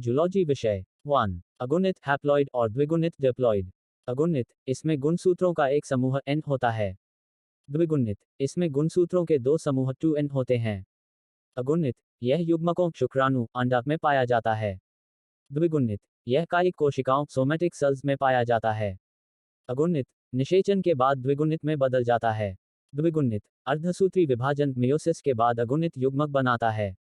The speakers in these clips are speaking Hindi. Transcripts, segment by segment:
जूलॉजी विषय 1. अगुणित हैप्लॉइड और द्विगुणित डिप्लॉइड। अगुणित, इसमें गुणसूत्रों का एक समूह n होता है। द्विगुणित, इसमें गुणसूत्रों के दो समूह 2n होते हैं। अगुणित, यह युग्मकों शुक्राणु अंडा में पाया जाता है। द्विगुणित, यह कायिक कोशिकाओं सोमैटिक सेल्स में पाया जाता है। अगुणित, निषेचन के बाद द्विगुणित में बदल जाता है। द्विगुणित, अर्धसूत्री विभाजन मेयोसिस के बाद अगुणित युग्मक बनाता है।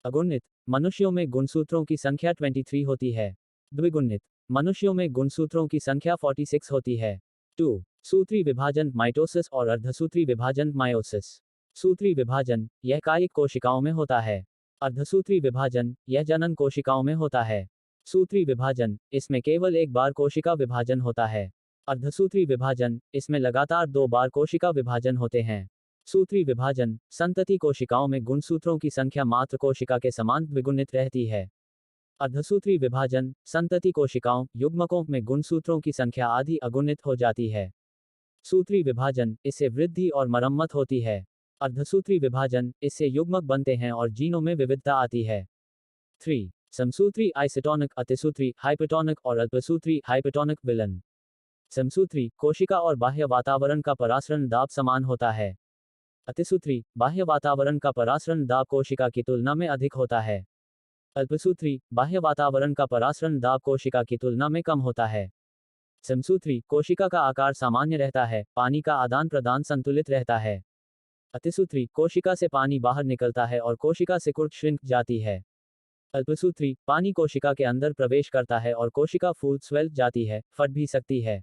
अगुणित, मनुष्यों में गुणसूत्रों की संख्या 23 होती है। द्विगुणित, मनुष्यों में गुणसूत्रों की संख्या 46 होती है। 2. सूत्री विभाजन माइटोसिस और अर्धसूत्री विभाजन मायोसिस। सूत्री विभाजन, यह कायिक कोशिकाओं में होता है। अर्धसूत्री विभाजन, यह जनन कोशिकाओं में होता है। सूत्री विभाजन, इसमें केवल एक बार कोशिका विभाजन होता है। अर्धसूत्री विभाजन, इसमें लगातार 2 बार कोशिका विभाजन होते हैं। सूत्री विभाजन, संतति कोशिकाओं में गुणसूत्रों की संख्या मात्र कोशिका के समान द्विगुणित रहती है। अर्धसूत्री विभाजन, संतति कोशिकाओं युग्मकों में गुणसूत्रों की संख्या आधी अगुणित हो जाती है। सूत्री विभाजन, इससे वृद्धि और मरम्मत होती है। अर्धसूत्री विभाजन, इससे युग्मक बनते हैं और जीनों में विविधता आती है। 3. समसूत्री आइसोटोनिक अतिसूत्री हाइपोटोनिक और अल्पसूत्री हाइपोटोनिक विलन। समसूत्री, कोशिका और बाह्य वातावरण का परासरण दाब समान होता है। अतिसूत्री, बाह्य वातावरण का परासरण दाब कोशिका की तुलना में अधिक होता है। अल्पसूत्री, बाह्य वातावरण का परासरण दाब कोशिका की तुलना में कम होता है। समसूत्री, कोशिका का आकार सामान्य रहता है, पानी का आदान प्रदान संतुलित रहता है। अतिसूत्री, कोशिका से पानी बाहर निकलता है और कोशिका सिकुड़ श्रिंक जाती है। अल्पसूत्री, पानी कोशिका के अंदर प्रवेश करता है और कोशिका फूल स्वेल जाती है, फट भी सकती है।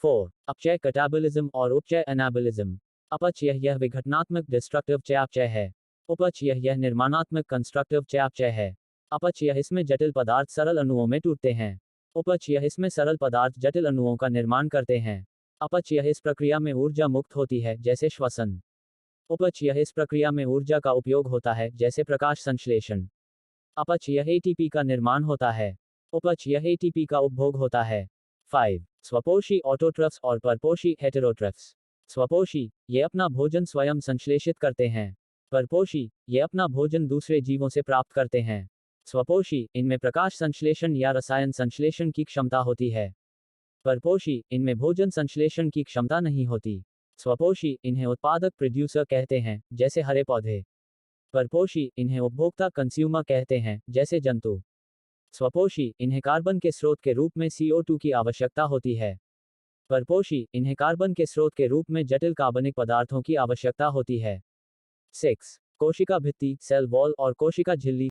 4. अपचय कैटाबोलिज्म और उपचय एनाबोलिज्म। अपचय, यह विघटनात्मक डिस्ट्रक्टिव चयापचय है। उपचय, यह निर्माणात्मक कंस्ट्रक्टिव चयापचय है। अपचय, इसमें जटिल पदार्थ सरल अणुओं में टूटते हैं। उपचय, इसमें सरल पदार्थ जटिल अणुओं का निर्माण करते हैं। अपचय, इस प्रक्रिया में ऊर्जा मुक्त होती है, जैसे श्वसन। उपचय, इस प्रक्रिया में ऊर्जा का उपयोग होता है, जैसे प्रकाश संश्लेषण। अपचय, एटीपी का निर्माण होता है। उपचय, एटीपी का उपभोग होता है। 5. स्वपोषी ऑटोट्रफ्स और परपोषी हेटेरोट्रफ्स। स्वपोषी, ये अपना भोजन स्वयं संश्लेषित करते हैं। परपोषी, ये अपना भोजन दूसरे जीवों से प्राप्त करते हैं। स्वपोषी, इनमें प्रकाश संश्लेषण या रसायन संश्लेषण की क्षमता होती है। परपोषी, इनमें भोजन संश्लेषण की क्षमता नहीं होती। स्वपोषी, इन्हें उत्पादक प्रोड्यूसर कहते हैं, जैसे हरे पौधे। परपोषी, इन्हें उपभोक्ता कंज्यूमर कहते हैं, जैसे जंतु। स्वपोषी, इन्हें कार्बन के स्रोत के रूप में CO2 की आवश्यकता होती है। परपोषी, इन्हें कार्बन के स्रोत के रूप में जटिल कार्बनिक पदार्थों की आवश्यकता होती है। 6. कोशिका भित्ति सेल वॉल और कोशिका झिल्ली